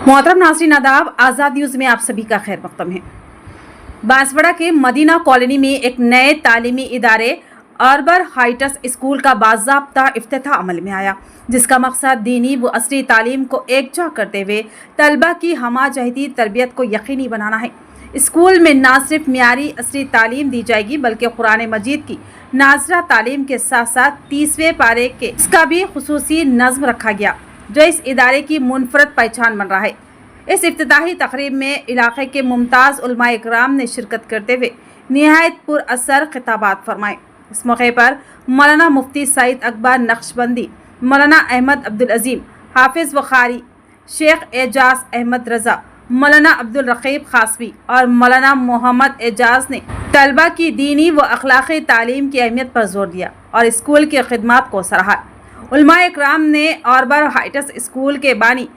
मोहतरम नाज़रीन आदाब, आज़ाद न्यूज़ में आप सभी का खैर मक़दम है। बांसवाड़ा के मदीना कॉलोनी में एक नए तालीमी इदारे अर्बर हाइट्स स्कूल का बाज़ाब्ता इफ्तिताह अमल में आया, जिसका मकसद दीनी व असली तालीम को एकजा करते हुए तलबा की हमाजहती तरबियत को यकीनी बनाना है। स्कूल में न सिर्फ मियारी असली तालीम दी जाएगी बल्कि कुरान मजीद की नाज़रा तालीम के साथ साथ 30वें पारे के इसका भी खुसूसी नज़्म रखा गया, जो इस इदारे की मुनफरद पहचान बन रहा है। इस इफ्तिताही तकरीब में इलाके के मुमताज़ उलमाए इकराम ने शिरकत करते हुए निहायत पुरअसर खिताबात फरमाए। इस मौके पर मौलाना मुफ्ती सईद अकबर नक्शबंदी, मौलाना अहमद अब्दुल अजीम, हाफिज़ वखारी, शेख एजाज अहमद रज़ा, मौलाना अब्दुल रकीब खासवी और मौलाना मोहम्मद एजाज ने तलबा की दीनी व अखलाकी तालीम की अहमियत पर जोर दिया और स्कूल की खिदमत को सराहा। उलमाए इकराम ने अर्बर हाइट्स स्कूल के बानी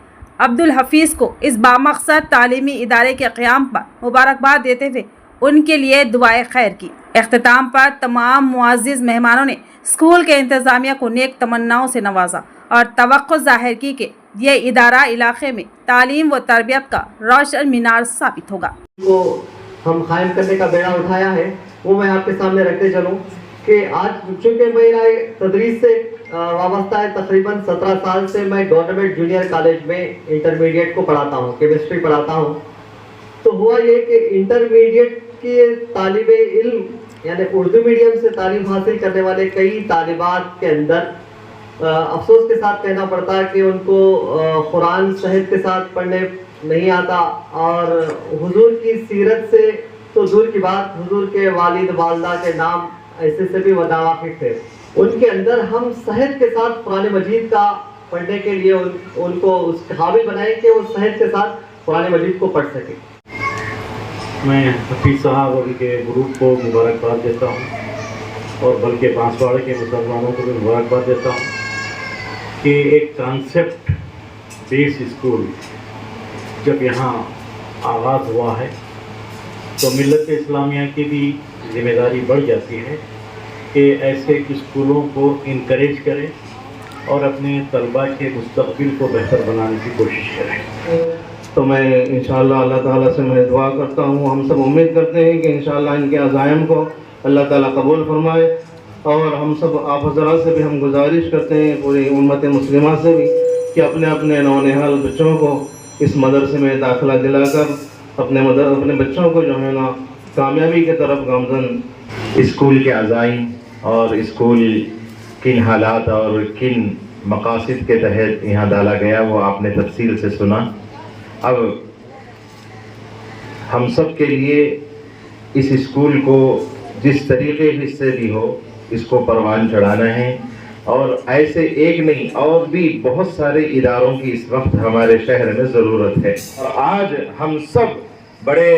अब्दुल हफीज़ को इस बामकसद तालीमी इदारे के क़याम पर मुबारकबाद देते हुए उनके लिए दुआए खैर की। इख्तिताम पर तमाम मुअज़्ज़िज़ मेहमानों ने स्कूल के इंतज़ामिया को नेक तमन्नाओं से नवाजा और तवक्को ज़ाहिर की कि ये इदारा इलाके में तालीम व तरबियत का रोशन मीनार साबित होगा। को हम कायम करने का बेड़ा उठाया है, वो मैं आपके सामने रखते चलूँ कि आज चूँकि मेरा तदरीस से वाबस्ता है, तकरीबन 17 साल से मैं गवर्नमेंट जूनियर कॉलेज में इंटरमीडिएट को पढ़ाता हूँ, केमिस्ट्री पढ़ाता हूँ। तो हुआ ये कि इंटरमीडिएट के तालिब इल्म यानी उर्दू मीडियम से तालीम हासिल करने वाले कई तालिबात के अंदर अफसोस के साथ कहना पड़ता है कि उनको कुरान सहित के साथ पढ़ने नहीं आता और हुजूर की सीरत से तो दूर की बात, हुजूर के वालिद वालदा के नाम ऐसे से भी नावाकिफ थे। उनके अंदर हम सहज के साथ कुरान मजीद का पढ़ने के लिए उनको उस काबिल बनाए कि वो सहज के साथ कुरान मजीद को पढ़ सके। मैं हफीज़ साहब और उनके ग्रुप को मुबारकबाद देता हूँ और बल्कि बांसवाड़ा के मुसलमानों को भी मुबारकबाद देता हूँ कि एक कॉन्सेप्ट बेस्ड स्कूल जब यहाँ आगाज़ हुआ है तो मिल्लत इस्लामिया की भी ज़िम्मेदारी बढ़ जाती है कि ऐसे स्कूलों को इनकरेज करें और अपने तलबा के मुस्तक़बिल को बेहतर बनाने की कोशिश करें। तो मैं इंशाअल्लाह अल्लाह ताला से मैं दुआ करता हूँ, हम सब उम्मीद करते हैं कि इंशाअल्लाह इनके अज़ाइम को अल्लाह ताला कबूल फरमाए और हम सब आप हज़रात से भी हम गुजारिश करते हैं, पूरी उम्मत मुस्लिमा से भी, कि अपने अपने नौनिहाल बच्चों को इस मदरसे में दाखिला दिलाकर अपने बच्चों को जो है ना कामयाबी की तरफ गामज़न। स्कूल के अज़ाइम और स्कूल किन हालात और किन मकासद के तहत यहाँ डाला गया वो आपने तफसील से सुना। अब हम सब के लिए इस स्कूल को जिस तरीके से भी हो इसको परवान चढ़ाना है और ऐसे एक नहीं और भी बहुत सारे इदारों की इस वक्त हमारे शहर में ज़रूरत है। और आज हम सब बड़े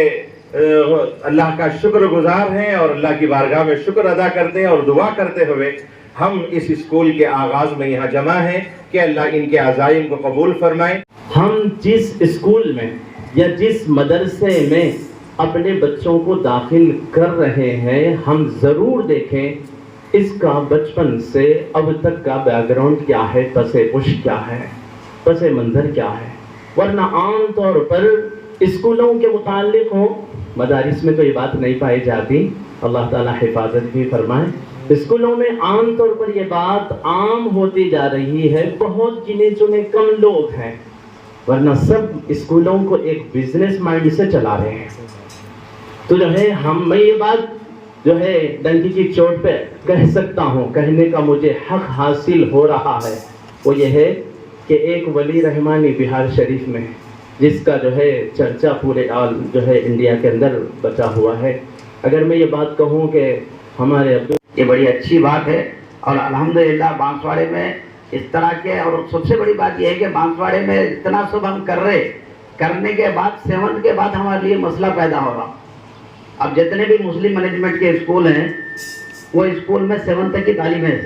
अल्लाह का शुक्रगुजार हैं और अल्लाह की बारगाह में शुक्र अदा करते हैं और दुआ करते हुए हम इस स्कूल के आगाज़ में यहाँ जमा हैं कि अल्लाह इनके अज़ाइम को कबूल फरमाए। हम जिस स्कूल में या जिस मदरसे में अपने बच्चों को दाखिल कर रहे हैं, हम ज़रूर देखें इसका बचपन से अब तक का बैकग्राउंड क्या है, पसे पुश क्या है, पसे मंज़र क्या है। वरना आम तौर पर स्कूलों के मुताल्लिक़ हो, मदारिस में तो ये बात नहीं पाई जाती, अल्लाह ताला हिफाजत भी फरमाए। स्कूलों में आम तौर पर ये बात आम होती जा रही है, बहुत गिने चुने कम लोग हैं, वरना सब स्कूलों को एक बिजनेस माइंड से चला रहे हैं। तो जो है मैं ये बात जो है डंकी की चोट पे कह सकता हूँ, कहने का मुझे हक हासिल हो रहा है, वो ये है कि एक वली रहमानी बिहार शरीफ में जिसका जो है चर्चा पूरे जो है इंडिया के अंदर बचा हुआ है। अगर मैं ये बात कहूँ कि हमारे ये बड़ी अच्छी बात है और अल्हम्दुलिल्लाह बांसवाड़े में इस तरह के, और सबसे बड़ी बात यह है कि बांसवाड़े में इतना सब हम करने के बाद 7th के बाद हमारे लिए मसला पैदा हो रहा। अब जितने भी मुस्लिम मैनेजमेंट के स्कूल हैं वो स्कूल में 7th तक की तालीम है।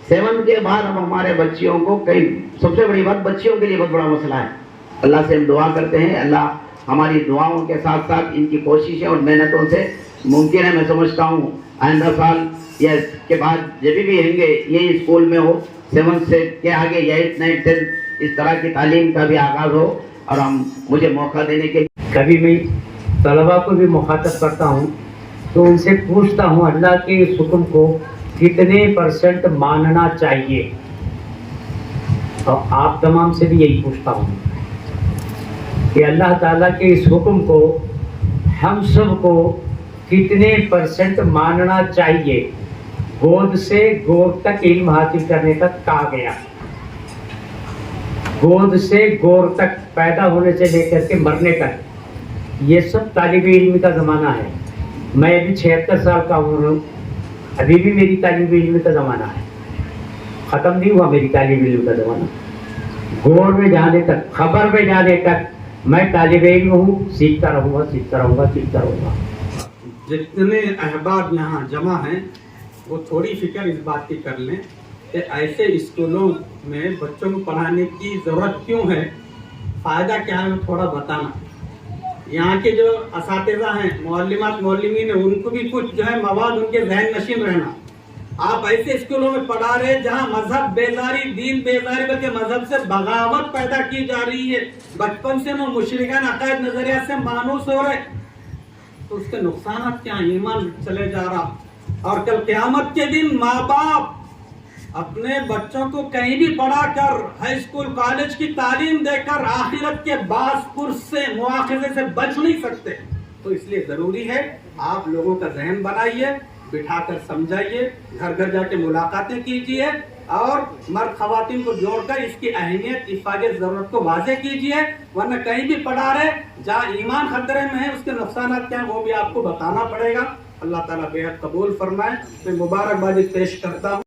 7th के बाद अब हमारे बच्चियों को सबसे बड़ी बात बच्चियों के लिए बहुत बड़ा मसला है। अल्लाह से हम दुआ करते हैं, अल्लाह हमारी दुआओं के साथ साथ इनकी कोशिशें और मेहनतों से मुमकिन है। मैं समझता हूँ आइंदा साल या के बाद जब भी होंगे ये स्कूल में हो 7th से के आगे 8th 9th 10th इस तरह की तालीम का भी आगाज़ हो और मुझे मौका देने के लिए। कभी मैं तलबा को भी मुखातब करता हूँ तो उनसे पूछता हूँ अल्लाह के इस हुक्म को कितने % मानना चाहिए, तो आप तमाम से भी यही पूछता हूँ कि अल्लाह ताला के इस हुक्म को हम सब को कितने % मानना चाहिए। गोद से गोर तक इल्म हासिल करने तक कहा गया, गोद से गोर तक, पैदा होने से लेकर के मरने तक, ये सब तालिब इल्म का ज़माना है। मैं अभी 76 साल का हूँ, अभी भी मेरी तालिब इल्म का ज़माना है, ख़त्म नहीं हुआ मेरी तालिब इल्म का ज़माना। गोर में जाने तक, खबर में जाने तक मैं तालिब इल्म हूँ, सीखता रहूँगा, सीखता रहूँगा, सीखता रहूँगा। जितने अहबाब यहाँ जमा हैं वो थोड़ी फिक्र इस बात की कर लें कि ऐसे स्कूलों में बच्चों को पढ़ाने की ज़रूरत क्यों है, फ़ायदा क्या है, थोड़ा बताना। यहाँ के जो असातिज़ा हैं, मौल्लिमात मौल्लिमीन हैं, उनको भी कुछ जो है मवाद उनके ज़हन नशीन रहना। आप ऐसे स्कूलों में पढ़ा रहे जहाँ मजहब बेजारी, दीन बेजारी, बल्कि मजहब से बगावत पैदा की जा रही है, बचपन से वो मुशरिकाना अकायद नज़रिया से मानूस हो रहे, तो उसके नुकसान क्या, ईमान चले जा रहा। और कल क़यामत के दिन माँ बाप अपने बच्चों को कहीं भी पढ़ा कर, हाई स्कूल कॉलेज की तालीम देकर आखिरत के बासपुर से, मुआखज़े से बच नहीं सकते। तो इसलिए ज़रूरी है आप लोगों का जहन बनाइए, बिठाकर समझाइए, घर घर जाके मुलाकातें कीजिए और मर्द ख़वातीन को जोड़कर इसकी अहमियत, इफ़ादे ज़रूरत को वाज़े कीजिए। वरना कहीं भी पढ़ा रहे जहाँ ईमान खतरे में है, उसके नुकसान क्या हैं वो भी आपको बताना पड़ेगा। अल्लाह ताला बेहद कबूल फरमाए। मैं मुबारकबादी पेश करता हूँ।